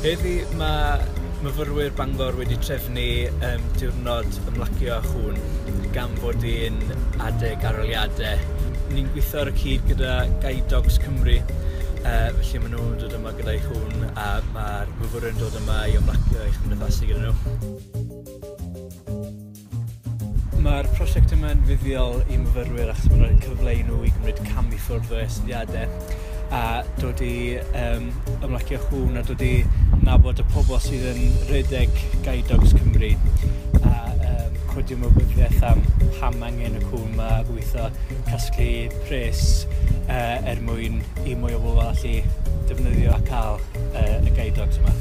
Heddi mae myfyrwyr Bangor wedi trefnu diwrnod ymlacio a chŵn gan fod hi'n adeg aroliadau. Ni'n gweithio ar y cyd gyda Guide Dogs Cymru, felly maen nhw'n dod yma gyda'i chŵn a mae'r myfyrwyr yn dod yma i ymlacio i'ch cymdeithasu gyda nhw. Mae'r prosiect yma'n fuddiol i myfyrwyr achos mae'n rhoi cyfle i nhw i gymryd cam i ffwrdd o esgiadau a dod i ymlacio chŵn a dod i nabod y pobl sydd yn rhedeg Guide Dogs Cymru a codi ymwybyddiaeth am pam angen y cŵn yma a gweithio casglu pres mwyn i mwy o bobl allu defnyddio a cael y Guide Dogs yma.